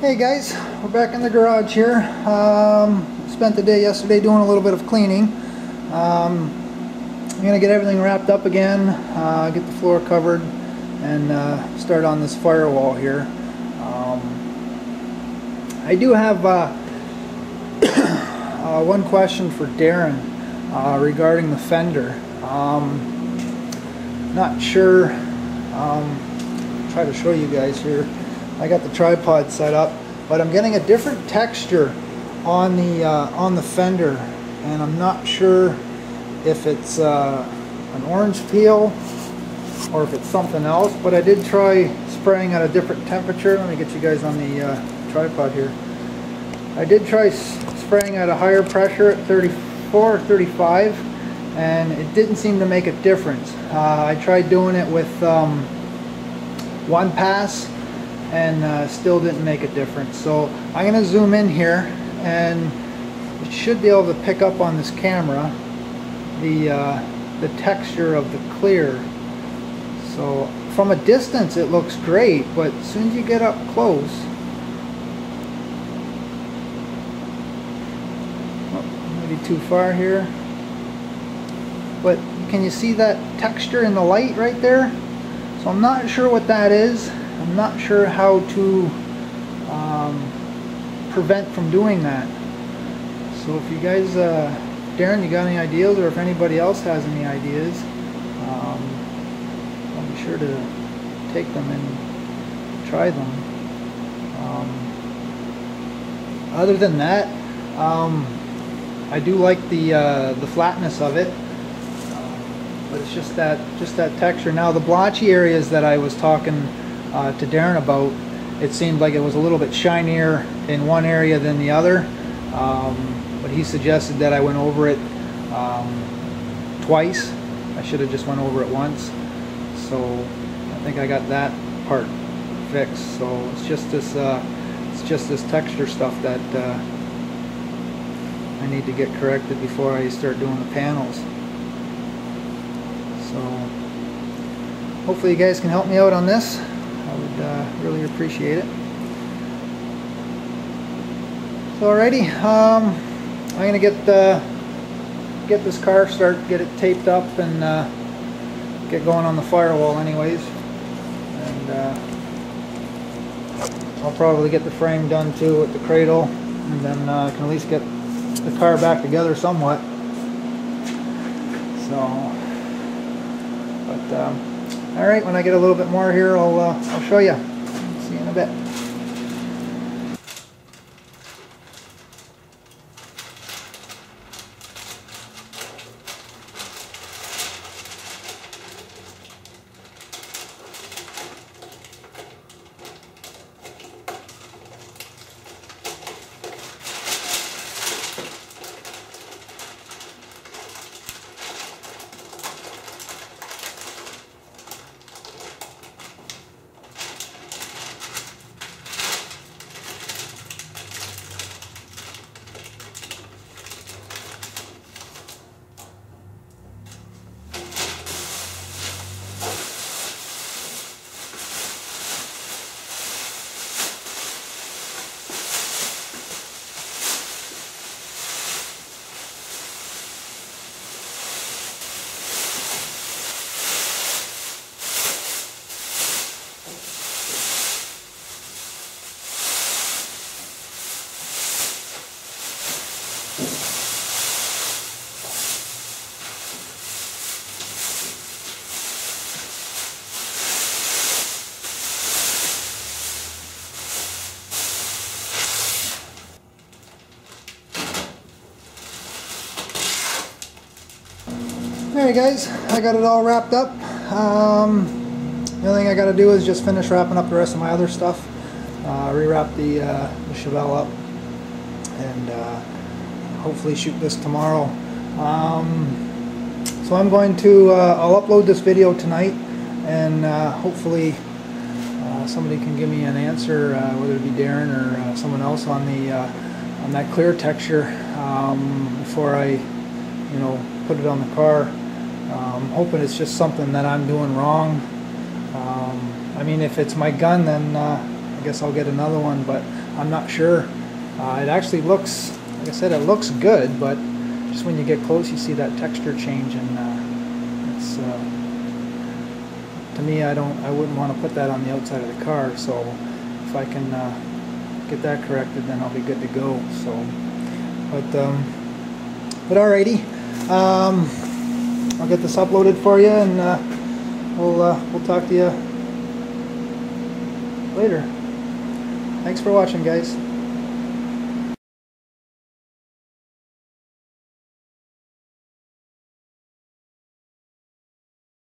Hey guys, we're back in the garage here. Spent the day yesterday doing a little bit of cleaning. I'm going to get everything wrapped up again, get the floor covered, and start on this firewall here. I do have one question for Darren regarding the fender. Not sure, try to show you guys here. I got the tripod set up, but I'm getting a different texture on the fender, and I'm not sure if it's an orange peel or if it's something else. But I did try spraying at a different temperature. Let me get you guys on the tripod here. I did try spraying at a higher pressure at 34 or 35, and it didn't seem to make a difference. I tried doing it with one pass, and still didn't make a difference. So I'm going to zoom in here, and it should be able to pick up on this camera the texture of the clear. So from a distance it looks great, but as soon as you get up close, oh, maybe too far here, but can you see that texture in the light right there? So I'm not sure what that is. I'm not sure how to prevent from doing that. So if you guys, Darren, you got any ideas, or if anybody else has any ideas, I'll be sure to take them and try them. Other than that, I do like the flatness of it, but it's just that texture. Now the blotchy areas that I was talking to Darren about, it seemed like it was a little bit shinier in one area than the other, but he suggested that I went over it twice. I should have just went over it once. So I think I got that part fixed. So it's just this texture stuff that I need to get corrected before I start doing the panels. So hopefully you guys can help me out on this. I would really appreciate it. So alrighty, I'm gonna get this car get it taped up, and get going on the firewall anyways. And I'll probably get the frame done too with the cradle, and then I can at least get the car back together somewhat. So, but alright, when I get a little bit more here, I'll show you. See you in a bit. Alright guys, I got it all wrapped up. The only thing I got to do is just finish wrapping up the rest of my other stuff. Rewrap the Chevelle up, and hopefully shoot this tomorrow. So I'm going to, I'll upload this video tonight, and hopefully somebody can give me an answer, whether it be Darren or someone else, on that clear texture before I, put it on the car. I'm hoping it's just something that I'm doing wrong. I mean, if it's my gun, then I guess I'll get another one, but I'm not sure. It actually looks, like I said, it looks good, but just when you get close, you see that texture change, and it's to me, I wouldn't want to put that on the outside of the car. So if I can get that corrected, then I'll be good to go. So, but alrighty, I'll get this uploaded for you, and we'll talk to you later. Thanks for watching, guys.